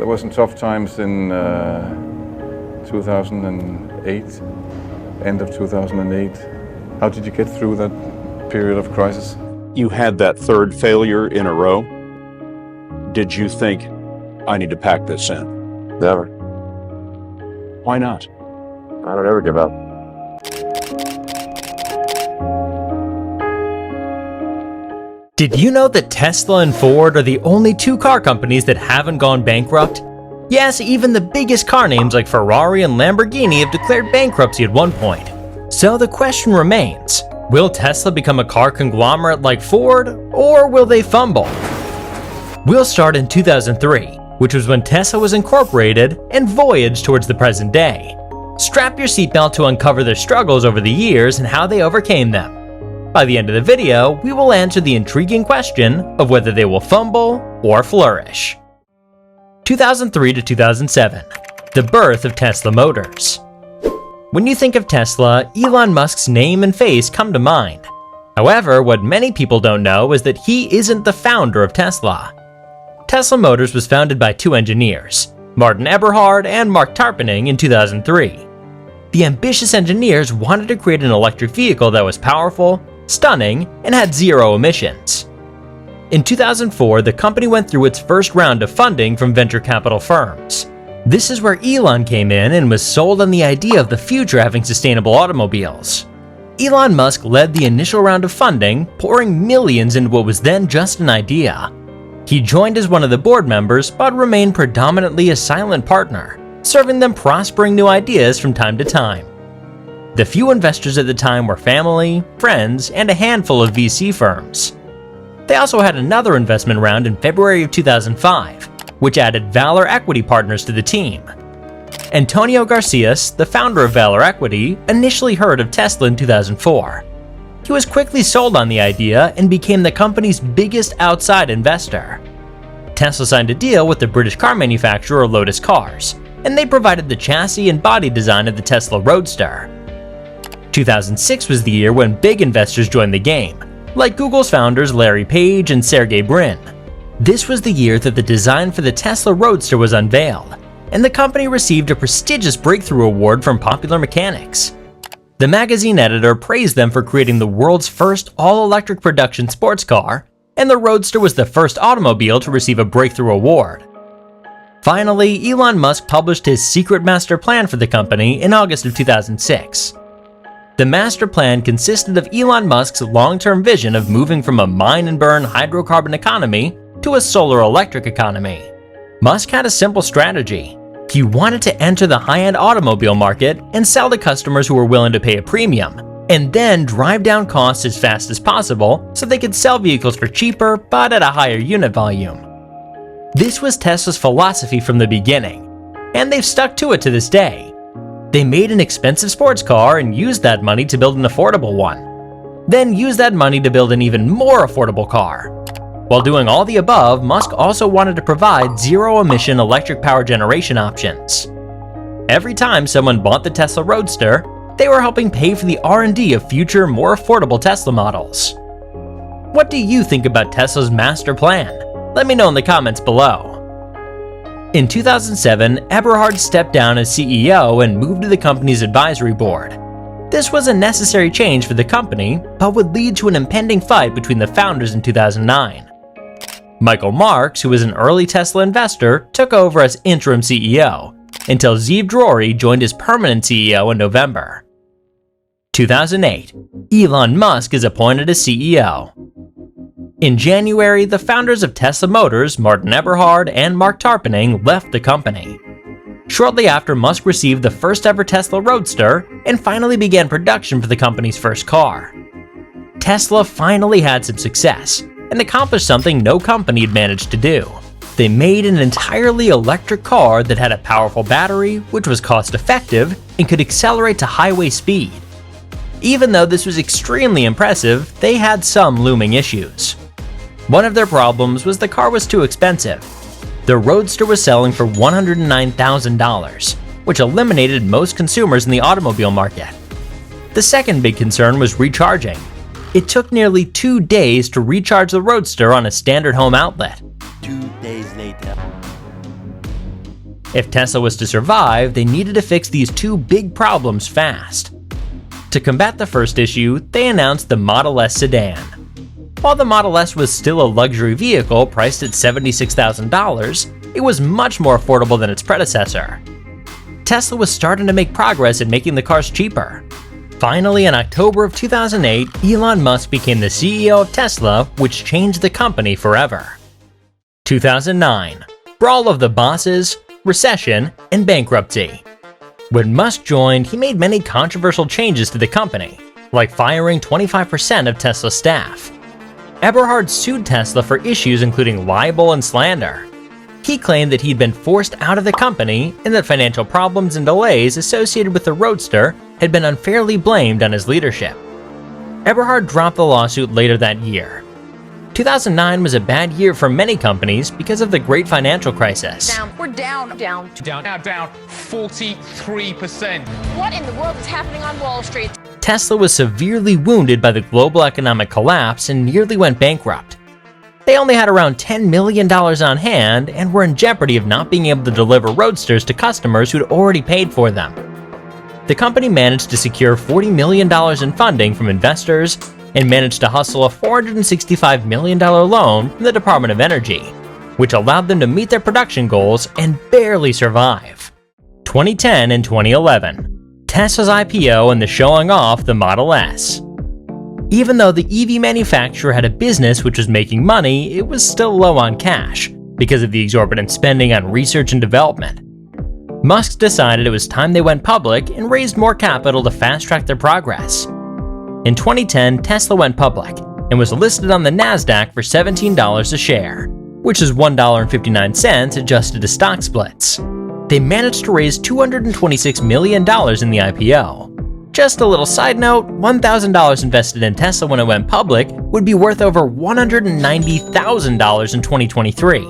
There was some tough times in 2008, end of 2008. How did you get through that period of crisis? You had that third failure in a row. Did you think, I need to pack this in? Never. Why not? I don't ever give up. Did you know that Tesla and Ford are the only two car companies that haven't gone bankrupt? Yes, even the biggest car names like Ferrari and Lamborghini have declared bankruptcy at one point. So the question remains, will Tesla become a car conglomerate like Ford, or will they fumble? We'll start in 2003, which was when Tesla was incorporated, and voyage towards the present day. Strap your seatbelt to uncover their struggles over the years and how they overcame them. By the end of the video, we will answer the intriguing question of whether they will fumble or flourish. 2003 to 2007, the birth of Tesla Motors. When you think of Tesla, Elon Musk's name and face come to mind. However, what many people don't know is that he isn't the founder of Tesla. Tesla Motors was founded by two engineers, Martin Eberhard and Mark Tarpenning, in 2003. The ambitious engineers wanted to create an electric vehicle that was powerful, stunning, and had zero emissions. In 2004, the company went through its first round of funding from venture capital firms. This is where Elon came in and was sold on the idea of the future having sustainable automobiles. Elon Musk led the initial round of funding, pouring millions into what was then just an idea. He joined as one of the board members, but remained predominantly a silent partner, serving them prospering new ideas from time to time. The few investors at the time were family, friends, and a handful of VC firms. They also had another investment round in February of 2005, which added Valor Equity Partners to the team. Antonio Garcias, the founder of Valor Equity, initially heard of Tesla in 2004. He was quickly sold on the idea and became the company's biggest outside investor. Tesla signed a deal with the British car manufacturer Lotus Cars, and they provided the chassis and body design of the Tesla Roadster. 2006 was the year when big investors joined the game, like Google's founders Larry Page and Sergey Brin. This was the year that the design for the Tesla Roadster was unveiled, and the company received a prestigious breakthrough award from Popular Mechanics. The magazine editor praised them for creating the world's first all-electric production sports car, and the Roadster was the first automobile to receive a breakthrough award. Finally, Elon Musk published his secret master plan for the company in August of 2006. The master plan consisted of Elon Musk's long-term vision of moving from a mine-and-burn hydrocarbon economy to a solar-electric economy. Musk had a simple strategy. He wanted to enter the high-end automobile market and sell to customers who were willing to pay a premium, and then drive down costs as fast as possible so they could sell vehicles for cheaper but at a higher unit volume. This was Tesla's philosophy from the beginning, and they've stuck to it to this day. They made an expensive sports car and used that money to build an affordable one. Then used that money to build an even more affordable car. While doing all the above, Musk also wanted to provide zero-emission electric power generation options. Every time someone bought the Tesla Roadster, they were helping pay for the R&D of future, more affordable Tesla models. What do you think about Tesla's master plan? Let me know in the comments below. In 2007, Eberhard stepped down as CEO and moved to the company's advisory board. This was a necessary change for the company, but would lead to an impending fight between the founders in 2009. Michael Marks, who was an early Tesla investor, took over as interim CEO, until Ziv Drury joined as permanent CEO in November. 2008, Elon Musk is appointed as CEO. In January, the founders of Tesla Motors, Martin Eberhard and Mark Tarpenning, left the company. Shortly after, Musk received the first ever Tesla Roadster and finally began production for the company's first car. Tesla finally had some success and accomplished something no company had managed to do. They made an entirely electric car that had a powerful battery, which was cost-effective and could accelerate to highway speed. Even though this was extremely impressive, they had some looming issues. One of their problems was the car was too expensive. The Roadster was selling for $109,000, which eliminated most consumers in the automobile market. The second big concern was recharging. It took nearly 2 days to recharge the Roadster on a standard home outlet. 2 days later. If Tesla was to survive, they needed to fix these two big problems fast. To combat the first issue, they announced the Model S sedan. While the Model S was still a luxury vehicle priced at $76,000, it was much more affordable than its predecessor. Tesla was starting to make progress in making the cars cheaper. Finally, in October of 2008, Elon Musk became the CEO of Tesla, which changed the company forever. 2009. Brawl of the bosses, recession, and bankruptcy. When Musk joined, he made many controversial changes to the company, like firing 25% of Tesla's staff. Eberhard sued Tesla for issues including libel and slander. He claimed that he'd been forced out of the company and that financial problems and delays associated with the Roadster had been unfairly blamed on his leadership. Eberhard dropped the lawsuit later that year. 2009 was a bad year for many companies because of the great financial crisis. We're down 43%. What in the world is happening on Wall Street? Tesla was severely wounded by the global economic collapse and nearly went bankrupt. They only had around $10 million on hand and were in jeopardy of not being able to deliver Roadsters to customers who'd already paid for them. The company managed to secure $40 million in funding from investors and managed to hustle a $465 million loan from the Department of Energy, which allowed them to meet their production goals and barely survive. 2010 and 2011. Tesla's IPO and the showing off the Model S. Even though the EV manufacturer had a business which was making money, it was still low on cash because of the exorbitant spending on research and development. Musk decided it was time they went public and raised more capital to fast-track their progress. In 2010, Tesla went public and was listed on the Nasdaq for $17 a share, which is $1.59 adjusted to stock splits. They managed to raise $226 million in the IPO. Just a little side note, $1,000 invested in Tesla when it went public would be worth over $190,000 in 2023.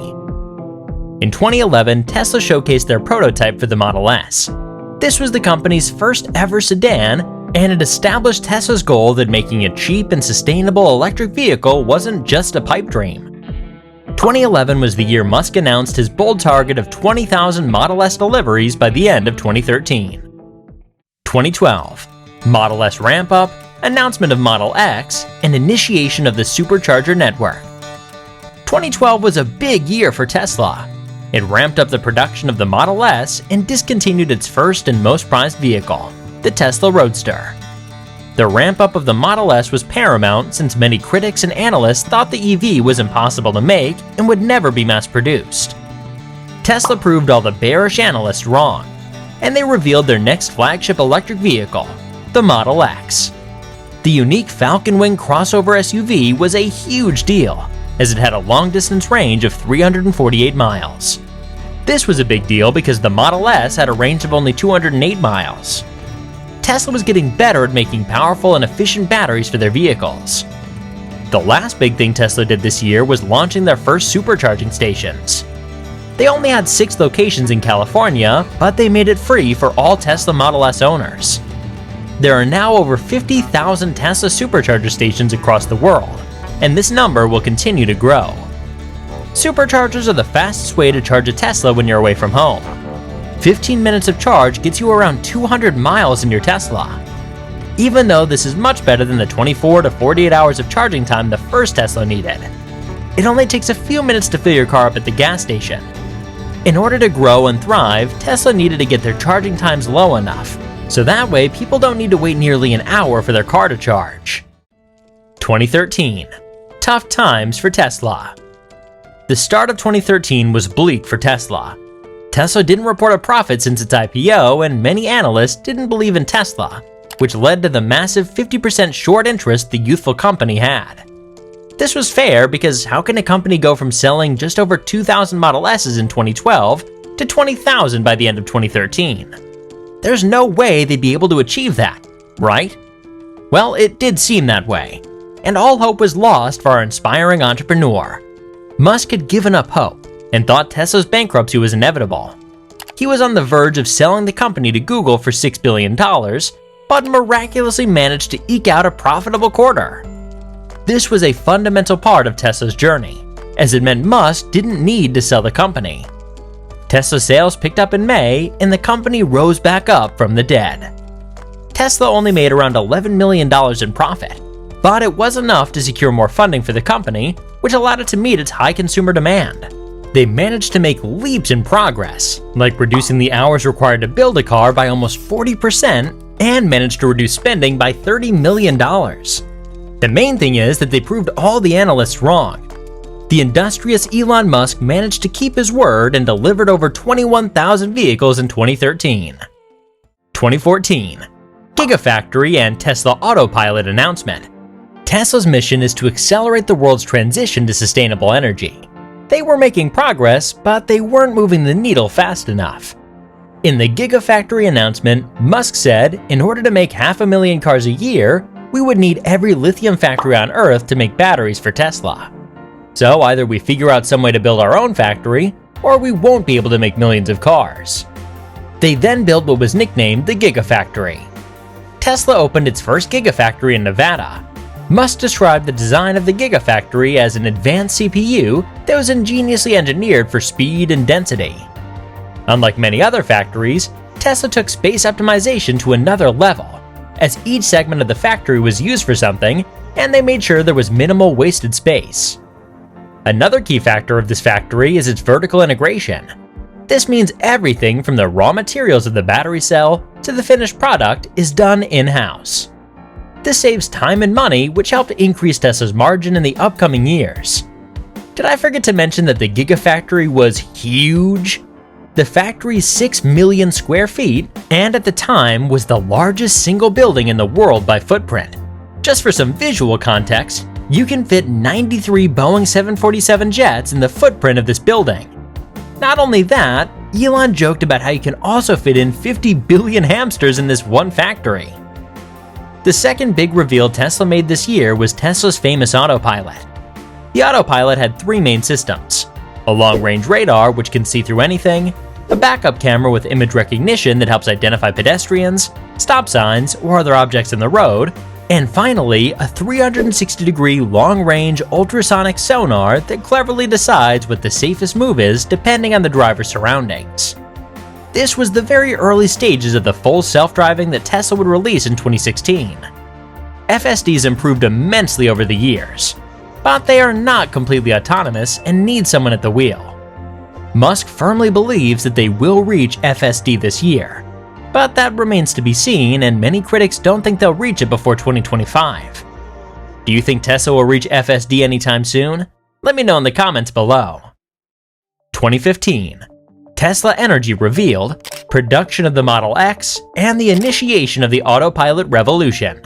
In 2011, Tesla showcased their prototype for the Model S. This was the company's first ever sedan, and it established Tesla's goal that making a cheap and sustainable electric vehicle wasn't just a pipe dream. 2011 was the year Musk announced his bold target of 20,000 Model S deliveries by the end of 2013. 2012. Model S ramp-up, announcement of Model X, and initiation of the supercharger network. 2012 was a big year for Tesla. It ramped up the production of the Model S and discontinued its first and most prized vehicle, the Tesla Roadster. The ramp-up of the Model S was paramount since many critics and analysts thought the EV was impossible to make and would never be mass-produced. Tesla proved all the bearish analysts wrong, and they revealed their next flagship electric vehicle, the Model X. The unique Falcon Wing crossover SUV was a huge deal, as it had a long-distance range of 348 miles. This was a big deal because the Model S had a range of only 208 miles. Tesla was getting better at making powerful and efficient batteries for their vehicles. The last big thing Tesla did this year was launching their first supercharging stations. They only had 6 locations in California, but they made it free for all Tesla Model S owners. There are now over 50,000 Tesla supercharger stations across the world, and this number will continue to grow. Superchargers are the fastest way to charge a Tesla when you're away from home. 15 minutes of charge gets you around 200 miles in your Tesla. Even though this is much better than the 24 to 48 hours of charging time the first Tesla needed. It only takes a few minutes to fill your car up at the gas station. In order to grow and thrive, Tesla needed to get their charging times low enough, so that way people don't need to wait nearly an hour for their car to charge. 2013. Tough times for Tesla. The start of 2013 was bleak for Tesla. Tesla didn't report a profit since its IPO, and many analysts didn't believe in Tesla, which led to the massive 50% short interest the youthful company had. This was fair because how can a company go from selling just over 2,000 Model S's in 2012 to 20,000 by the end of 2013? There's no way they'd be able to achieve that, right? Well, it did seem that way, and all hope was lost for our inspiring entrepreneur. Musk had given up hope and thought Tesla's bankruptcy was inevitable. He was on the verge of selling the company to Google for $6 billion, but miraculously managed to eke out a profitable quarter. This was a fundamental part of Tesla's journey, as it meant Musk didn't need to sell the company. Tesla sales picked up in May, and the company rose back up from the dead. Tesla only made around $11 million in profit, but it was enough to secure more funding for the company, which allowed it to meet its high consumer demand. They managed to make leaps in progress, like reducing the hours required to build a car by almost 40% and managed to reduce spending by $30 million. The main thing is that they proved all the analysts wrong. The industrious Elon Musk managed to keep his word and delivered over 21,000 vehicles in 2013. 2014. Gigafactory and Tesla Autopilot announcement. Tesla's mission is to accelerate the world's transition to sustainable energy. They were making progress, but they weren't moving the needle fast enough. In the Gigafactory announcement, Musk said in order to make 500,000 cars a year, we would need every lithium factory on Earth to make batteries for Tesla. So either we figure out some way to build our own factory, or we won't be able to make millions of cars. They then built what was nicknamed the Gigafactory. Tesla opened its first Gigafactory in Nevada. Musk described the design of the Gigafactory as an advanced CPU that was ingeniously engineered for speed and density. Unlike many other factories, Tesla took space optimization to another level, as each segment of the factory was used for something, and they made sure there was minimal wasted space. Another key factor of this factory is its vertical integration. This means everything from the raw materials of the battery cell to the finished product is done in-house. This saves time and money, which helped increase Tesla's margin in the upcoming years. Did I forget to mention that the Gigafactory was huge? The factory's 6 million square feet, and at the time was the largest single building in the world by footprint. Just for some visual context, you can fit 93 Boeing 747 jets in the footprint of this building. Not only that, Elon joked about how you can also fit in 50 billion hamsters in this one factory. The second big reveal Tesla made this year was Tesla's famous autopilot. The autopilot had three main systems: a long-range radar which can see through anything, a backup camera with image recognition that helps identify pedestrians, stop signs, or other objects in the road, and finally, a 360-degree long-range ultrasonic sonar that cleverly decides what the safest move is depending on the driver's surroundings. This was the very early stages of the full self-driving that Tesla would release in 2016. FSDs improved immensely over the years, but they are not completely autonomous and need someone at the wheel. Musk firmly believes that they will reach FSD this year, but that remains to be seen, and many critics don't think they'll reach it before 2025. Do you think Tesla will reach FSD anytime soon? Let me know in the comments below. 2015. Tesla Energy revealed production of the Model X and the initiation of the autopilot revolution.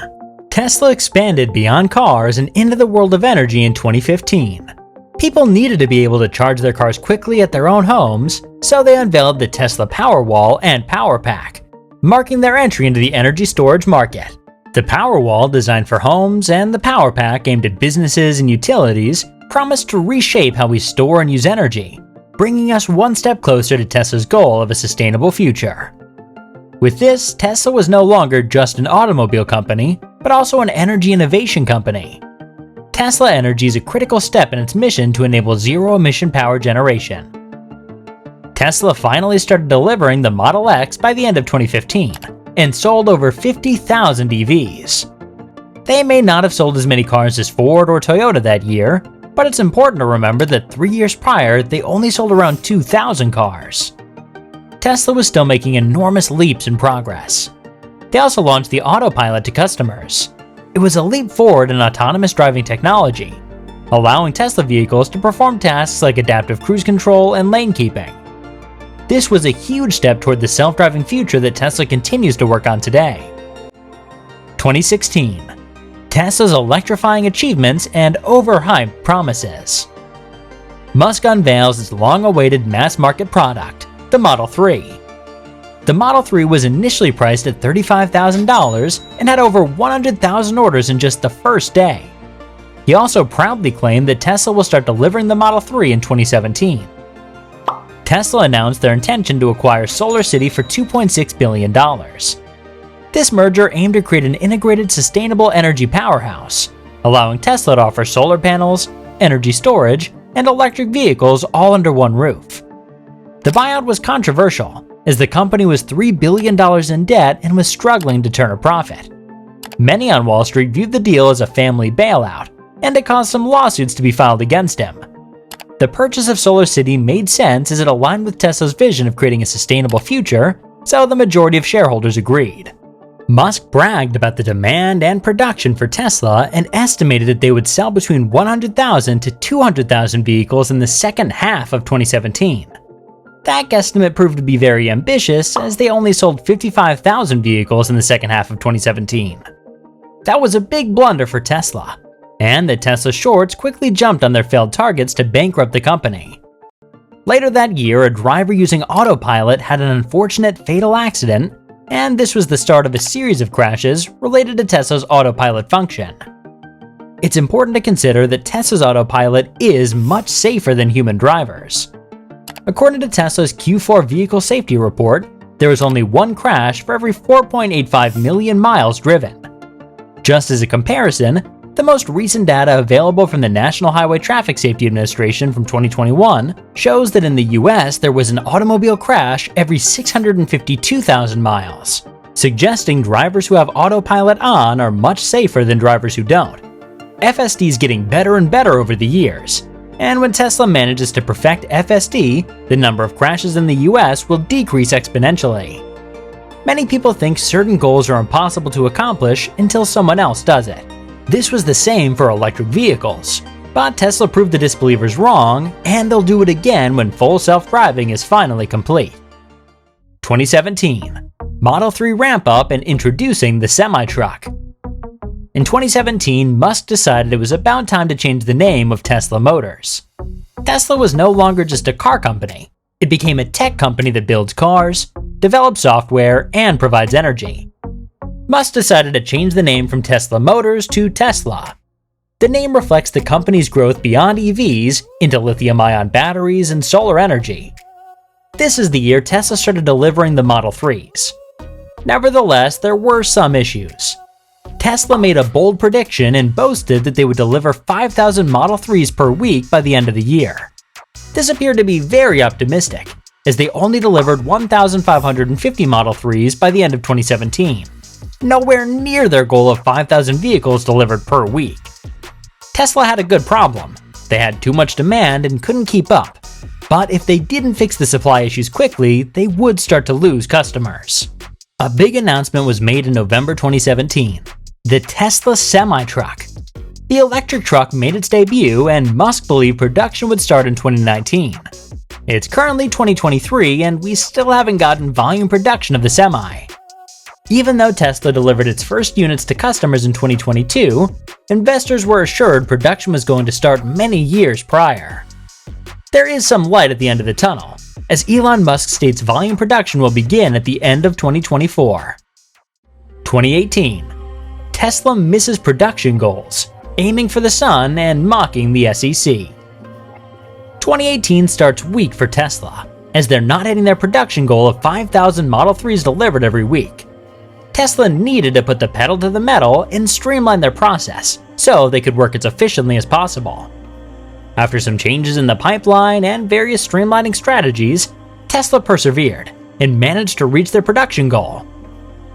Tesla expanded beyond cars and into the world of energy in 2015. People needed to be able to charge their cars quickly at their own homes, so they unveiled the Tesla Powerwall and Powerpack, marking their entry into the energy storage market. The Powerwall, designed for homes, and the Powerpack, aimed at businesses and utilities, promised to reshape how we store and use energy, bringing us one step closer to Tesla's goal of a sustainable future. With this, Tesla was no longer just an automobile company, but also an energy innovation company. Tesla Energy is a critical step in its mission to enable zero-emission power generation. Tesla finally started delivering the Model X by the end of 2015, and sold over 50,000 EVs. They may not have sold as many cars as Ford or Toyota that year, but it's important to remember that 3 years prior, they only sold around 2,000 cars. Tesla was still making enormous leaps in progress. They also launched the autopilot to customers. It was a leap forward in autonomous driving technology, allowing Tesla vehicles to perform tasks like adaptive cruise control and lane keeping. This was a huge step toward the self-driving future that Tesla continues to work on today. 2016. Tesla's electrifying achievements and overhyped promises. Musk unveils its long-awaited mass-market product, the Model 3. The Model 3 was initially priced at $35,000 and had over 100,000 orders in just the first day. He also proudly claimed that Tesla will start delivering the Model 3 in 2017. Tesla announced their intention to acquire SolarCity for $2.6 billion. This merger aimed to create an integrated sustainable energy powerhouse, allowing Tesla to offer solar panels, energy storage, and electric vehicles all under one roof. The buyout was controversial, as the company was $3 billion in debt and was struggling to turn a profit. Many on Wall Street viewed the deal as a family bailout, and it caused some lawsuits to be filed against him. The purchase of SolarCity made sense as it aligned with Tesla's vision of creating a sustainable future, so the majority of shareholders agreed. Musk bragged about the demand and production for Tesla and estimated that they would sell between 100,000 to 200,000 vehicles in the second half of 2017. That guesstimate proved to be very ambitious, as they only sold 55,000 vehicles in the second half of 2017. That was a big blunder for Tesla, and the Tesla shorts quickly jumped on their failed targets to bankrupt the company. Later that year, a driver using autopilot had an unfortunate fatal accident, and this was the start of a series of crashes related to Tesla's autopilot function. It's important to consider that Tesla's autopilot is much safer than human drivers. According to Tesla's Q4 vehicle safety report, there was only one crash for every 4.85 million miles driven. Just as a comparison, the most recent data available from the National Highway Traffic Safety Administration from 2021 shows that in the US there was an automobile crash every 652,000 miles, suggesting drivers who have autopilot on are much safer than drivers who don't. FSD is getting better and better over the years, and when Tesla manages to perfect FSD, the number of crashes in the US will decrease exponentially. Many people think certain goals are impossible to accomplish until someone else does it. This was the same for electric vehicles, but Tesla proved the disbelievers wrong, and they'll do it again when full self-driving is finally complete. 2017 Model 3 ramp-up and introducing the semi-truck. In 2017, Musk decided it was about time to change the name of Tesla Motors. Tesla was no longer just a car company. It became a tech company that builds cars, develops software, and provides energy. Musk decided to change the name from Tesla Motors to Tesla. The name reflects the company's growth beyond EVs into lithium-ion batteries and solar energy. This is the year Tesla started delivering the Model 3s. Nevertheless, there were some issues. Tesla made a bold prediction and boasted that they would deliver 5,000 Model 3s per week by the end of the year. This appeared to be very optimistic, as they only delivered 1,550 Model 3s by the end of 2017. Nowhere near their goal of 5,000 vehicles delivered per week. Tesla had a good problem. They had too much demand and couldn't keep up. But if they didn't fix the supply issues quickly, they would start to lose customers. A big announcement was made in November 2017. The Tesla semi-truck. The electric truck made its debut, and Musk believed production would start in 2019. It's currently 2023, and we still haven't gotten volume production of the semi. Even though Tesla delivered its first units to customers in 2022, investors were assured production was going to start many years prior. There is some light at the end of the tunnel, as Elon Musk states volume production will begin at the end of 2024. 2018. Tesla misses production goals, aiming for the sun and mocking the SEC. 2018 starts weak for Tesla, as they're not hitting their production goal of 5,000 Model 3s delivered every week. Tesla needed to put the pedal to the metal and streamline their process so they could work as efficiently as possible. After some changes in the pipeline and various streamlining strategies, Tesla persevered and managed to reach their production goal.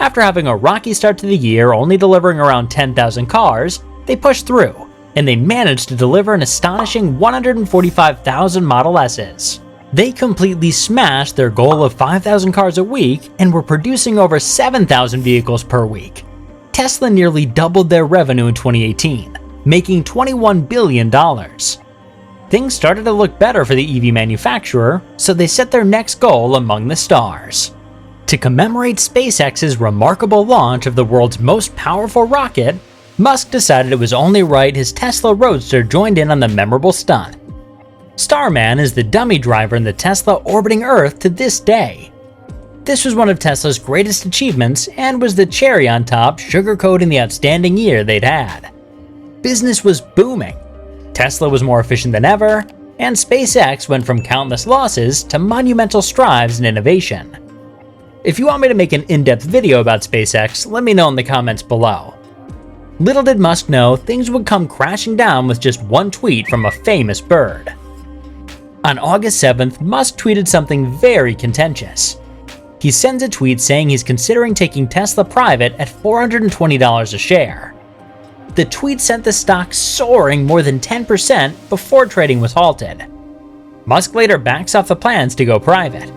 After having a rocky start to the year, only delivering around 10,000 cars, they pushed through, and they managed to deliver an astonishing 145,000 Model S's. They completely smashed their goal of 5,000 cars a week and were producing over 7,000 vehicles per week. Tesla nearly doubled their revenue in 2018, making $21 billion. Things started to look better for the EV manufacturer, so they set their next goal among the stars. To commemorate SpaceX's remarkable launch of the world's most powerful rocket, Musk decided it was only right his Tesla Roadster joined in on the memorable stunt. Starman is the dummy driver in the Tesla orbiting Earth to this day. This was one of Tesla's greatest achievements and was the cherry on top, sugarcoating the outstanding year they'd had. Business was booming. Tesla was more efficient than ever, and SpaceX went from countless losses to monumental strides in innovation. If you want me to make an in-depth video about SpaceX, let me know in the comments below. Little did Musk know things would come crashing down with just one tweet from a famous bird. On August 7th, Musk tweeted something very contentious. He sends a tweet saying he's considering taking Tesla private at $420 a share. The tweet sent the stock soaring more than 10% before trading was halted. Musk later backs off the plans to go private.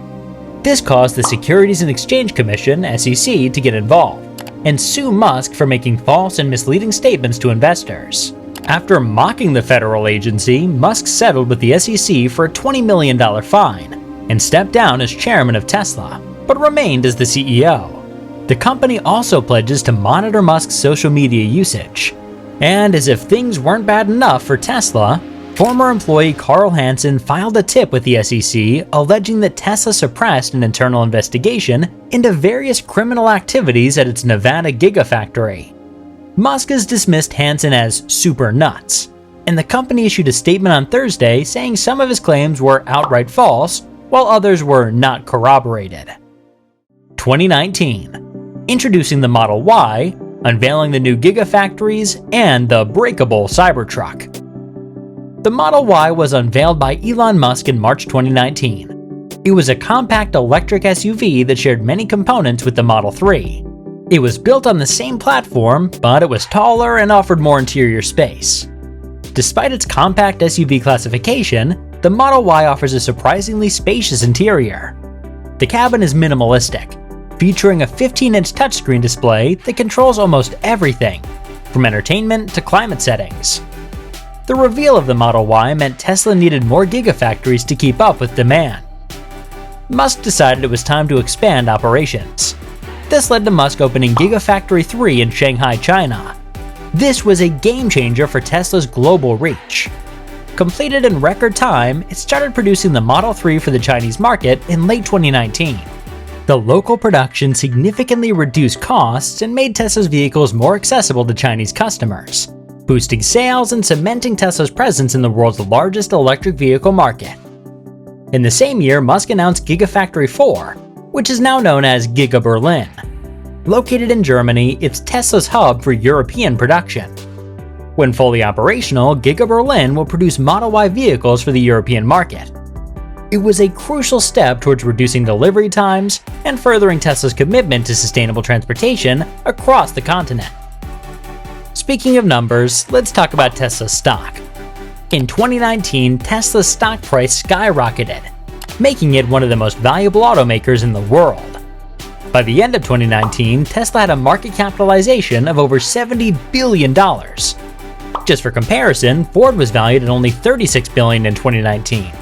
This caused the Securities and Exchange Commission, SEC, to get involved and sue Musk for making false and misleading statements to investors. After mocking the federal agency, Musk settled with the SEC for a $20 million fine and stepped down as chairman of Tesla, but remained as the CEO. The company also pledges to monitor Musk's social media usage. And as if things weren't bad enough for Tesla, former employee Carl Hansen filed a tip with the SEC alleging that Tesla suppressed an internal investigation into various criminal activities at its Nevada Gigafactory. Musk has dismissed Hansen as super nuts, and the company issued a statement on Thursday saying some of his claims were outright false, while others were not corroborated. 2019. Introducing the Model Y, unveiling the new Gigafactories, and the breakable Cybertruck. The Model Y was unveiled by Elon Musk in March 2019. It was a compact electric SUV that shared many components with the Model 3. It was built on the same platform, but it was taller and offered more interior space. Despite its compact SUV classification, the Model Y offers a surprisingly spacious interior. The cabin is minimalistic, featuring a 15-inch touchscreen display that controls almost everything, from entertainment to climate settings. The reveal of the Model Y meant Tesla needed more Gigafactories to keep up with demand. Musk decided it was time to expand operations. This led to Musk opening Gigafactory 3 in Shanghai, China. This was a game changer for Tesla's global reach. Completed in record time, it started producing the Model 3 for the Chinese market in late 2019. The local production significantly reduced costs and made Tesla's vehicles more accessible to Chinese customers, boosting sales and cementing Tesla's presence in the world's largest electric vehicle market. In the same year, Musk announced Gigafactory 4, which is now known as Giga Berlin. Located in Germany, it's Tesla's hub for European production. When fully operational, Giga Berlin will produce Model Y vehicles for the European market. It was a crucial step towards reducing delivery times and furthering Tesla's commitment to sustainable transportation across the continent. Speaking of numbers, let's talk about Tesla's stock. In 2019, Tesla's stock price skyrocketed, making it one of the most valuable automakers in the world. By the end of 2019, Tesla had a market capitalization of over $70 billion. Just for comparison, Ford was valued at only $36 billion in 2019.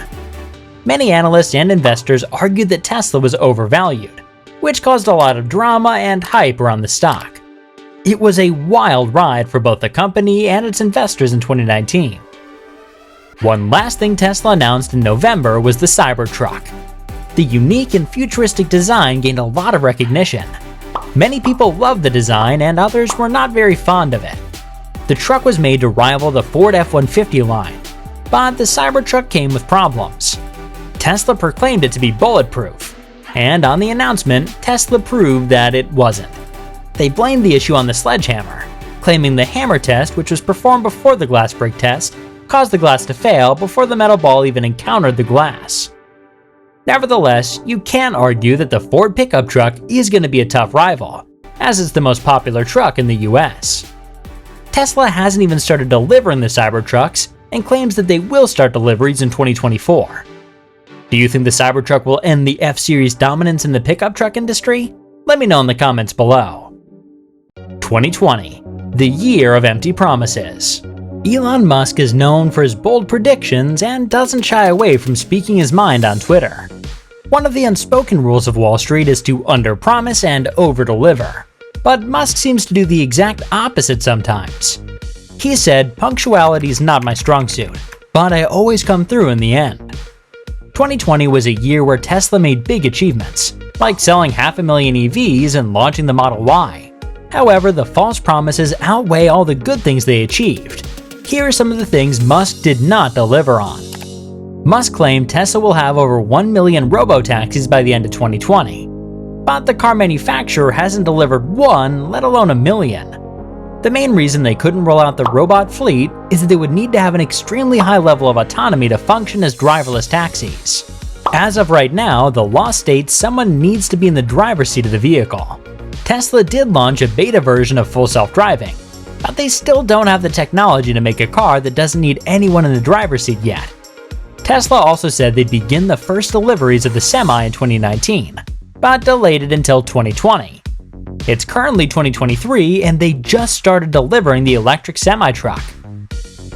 Many analysts and investors argued that Tesla was overvalued, which caused a lot of drama and hype around the stock. It was a wild ride for both the company and its investors in 2019. One last thing Tesla announced in November was the Cybertruck. The unique and futuristic design gained a lot of recognition. Many people loved the design and others were not very fond of it. The truck was made to rival the Ford F-150 line, but the Cybertruck came with problems. Tesla proclaimed it to be bulletproof, and on the announcement, Tesla proved that it wasn't. They blamed the issue on the sledgehammer, claiming the hammer test, which was performed before the glass break test, caused the glass to fail before the metal ball even encountered the glass. Nevertheless, you can argue that the Ford pickup truck is going to be a tough rival, as it's the most popular truck in the US. Tesla hasn't even started delivering the Cybertrucks and claims that they will start deliveries in 2024. Do you think the Cybertruck will end the F-Series dominance in the pickup truck industry? Let me know in the comments below. 2020, the year of empty promises. Elon Musk is known for his bold predictions and doesn't shy away from speaking his mind on Twitter. One of the unspoken rules of Wall Street is to underpromise and overdeliver, but Musk seems to do the exact opposite sometimes. He said, "Punctuality is not my strong suit, but I always come through in the end." 2020 was a year where Tesla made big achievements, like selling 500,000 EVs and launching the Model Y. However, the false promises outweigh all the good things they achieved. Here are some of the things Musk did not deliver on. Musk claimed Tesla will have over 1 million robo-taxis by the end of 2020, but the car manufacturer hasn't delivered one, let alone a million. The main reason they couldn't roll out the robot fleet is that they would need to have an extremely high level of autonomy to function as driverless taxis. As of right now, the law states someone needs to be in the driver's seat of the vehicle. Tesla did launch a beta version of full self-driving, but they still don't have the technology to make a car that doesn't need anyone in the driver's seat yet. Tesla also said they'd begin the first deliveries of the Semi in 2019, but delayed it until 2020. It's currently 2023 and they just started delivering the electric semi-truck.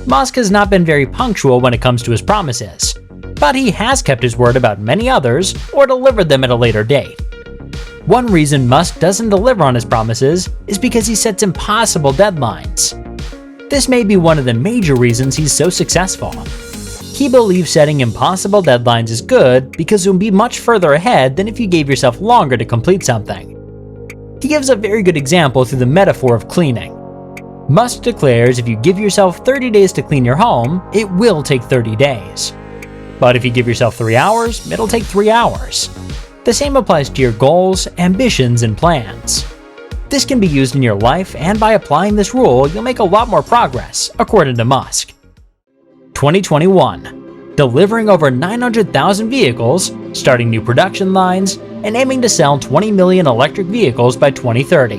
Musk has not been very punctual when it comes to his promises, but he has kept his word about many others or delivered them at a later date. One reason Musk doesn't deliver on his promises is because he sets impossible deadlines. This may be one of the major reasons he's so successful. He believes setting impossible deadlines is good because you'll be much further ahead than if you gave yourself longer to complete something. He gives a very good example through the metaphor of cleaning. Musk declares if you give yourself 30 days to clean your home, it will take 30 days. But if you give yourself 3 hours, it'll take 3 hours. The same applies to your goals, ambitions, and plans. This can be used in your life, and by applying this rule, you'll make a lot more progress, according to Musk. 2021. Delivering over 900,000 vehicles, starting new production lines, and aiming to sell 20 million electric vehicles by 2030.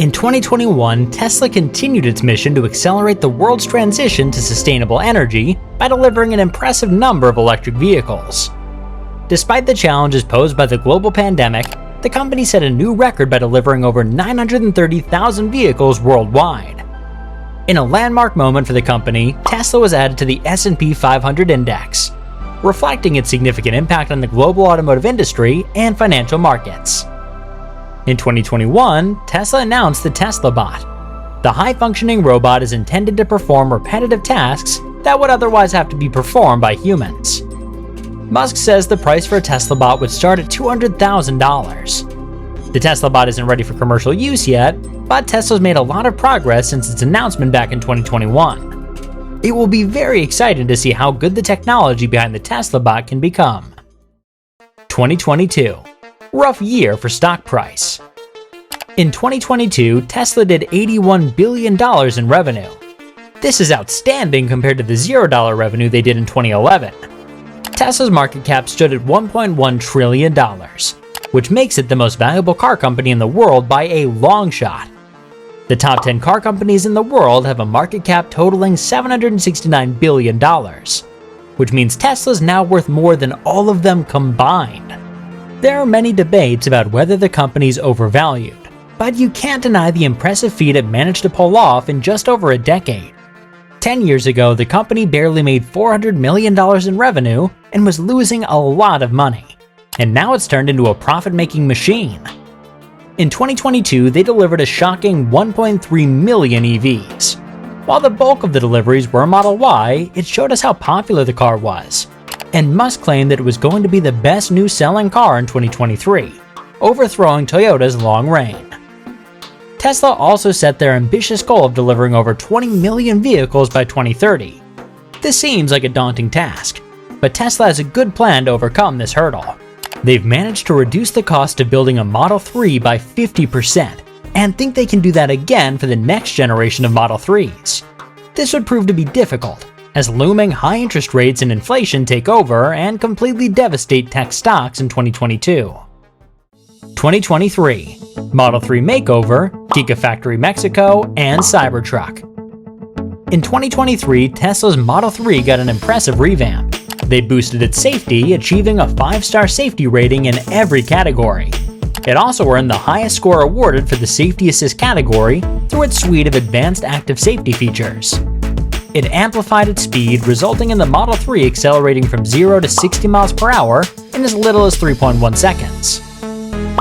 In 2021, Tesla continued its mission to accelerate the world's transition to sustainable energy by delivering an impressive number of electric vehicles. Despite the challenges posed by the global pandemic, the company set a new record by delivering over 930,000 vehicles worldwide. In a landmark moment for the company, Tesla was added to the S&P 500 index, reflecting its significant impact on the global automotive industry and financial markets. In 2021, Tesla announced the Tesla Bot. The high-functioning robot is intended to perform repetitive tasks that would otherwise have to be performed by humans. Musk says the price for a Tesla Bot would start at $200,000. The Tesla Bot isn't ready for commercial use yet, but Tesla's made a lot of progress since its announcement back in 2021. It will be very exciting to see how good the technology behind the Tesla Bot can become. 2022. Rough year for stock price. In 2022, Tesla did $81 billion in revenue. This is outstanding compared to the $0 revenue they did in 2011. Tesla's market cap stood at $1.1 trillion, which makes it the most valuable car company in the world by a long shot. The top 10 car companies in the world have a market cap totaling $769 billion, which means Tesla's now worth more than all of them combined. There are many debates about whether the company's overvalued, but you can't deny the impressive feat it managed to pull off in just over a decade. 10 years ago, the company barely made $400 million in revenue and was losing a lot of money, and now it's turned into a profit-making machine. In 2022, they delivered a shocking 1.3 million EVs. While the bulk of the deliveries were Model Y, it showed us how popular the car was. And Musk claimed that it was going to be the best new selling car in 2023, overthrowing Toyota's long reign. Tesla also set their ambitious goal of delivering over 20 million vehicles by 2030. This seems like a daunting task, but Tesla has a good plan to overcome this hurdle. They've managed to reduce the cost of building a Model 3 by 50%, and think they can do that again for the next generation of Model 3s. This would prove to be difficult, as looming high interest rates and inflation take over and completely devastate tech stocks in 2022. 2023. Model 3 Makeover, Gigafactory Mexico, and Cybertruck. In 2023, Tesla's Model 3 got an impressive revamp. They boosted its safety, achieving a 5-star safety rating in every category. It also earned the highest score awarded for the Safety Assist category through its suite of advanced active safety features. It amplified its speed, resulting in the Model 3 accelerating from 0 to 60 miles per hour in as little as 3.1 seconds.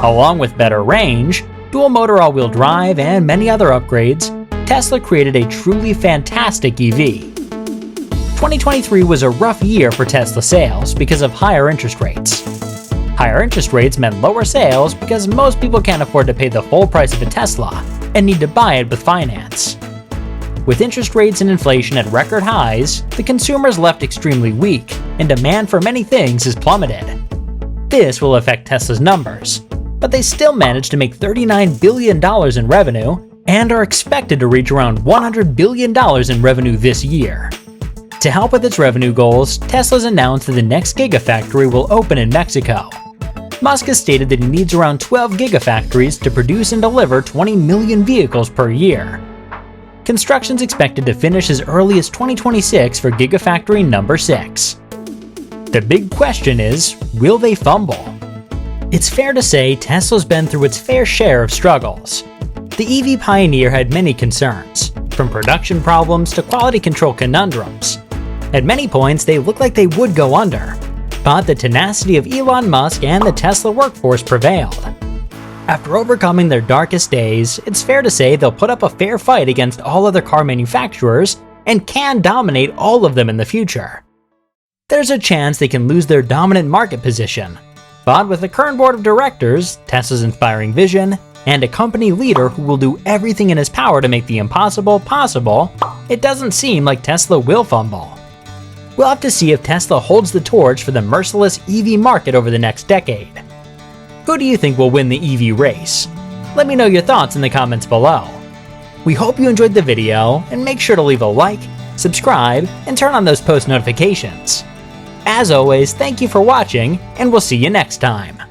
Along with better range, dual motor all-wheel drive, and many other upgrades, Tesla created a truly fantastic EV. 2023 was a rough year for Tesla sales because of higher interest rates. Higher interest rates meant lower sales because most people can't afford to pay the full price of a Tesla and need to buy it with finance. With interest rates and inflation at record highs, the consumer is left extremely weak, and demand for many things has plummeted. This will affect Tesla's numbers, but they still managed to make $39 billion in revenue and are expected to reach around $100 billion in revenue this year. To help with its revenue goals, Tesla's announced that the next Gigafactory will open in Mexico. Musk has stated that he needs around 12 Gigafactories to produce and deliver 20 million vehicles per year. Construction's expected to finish as early as 2026 for Gigafactory number 6. The big question is, will they fumble? It's fair to say Tesla's been through its fair share of struggles. The EV pioneer had many concerns, from production problems to quality control conundrums. At many points, they looked like they would go under, but the tenacity of Elon Musk and the Tesla workforce prevailed. After overcoming their darkest days, it's fair to say they'll put up a fair fight against all other car manufacturers and can dominate all of them in the future. There's a chance they can lose their dominant market position, but with the current board of directors, Tesla's inspiring vision, and a company leader who will do everything in his power to make the impossible possible, it doesn't seem like Tesla will fumble. We'll have to see if Tesla holds the torch for the merciless EV market over the next decade. Who do you think will win the EV race? Let me know your thoughts in the comments below. We hope you enjoyed the video, and make sure to leave a like, subscribe, and turn on those post notifications. As always, thank you for watching, and we'll see you next time.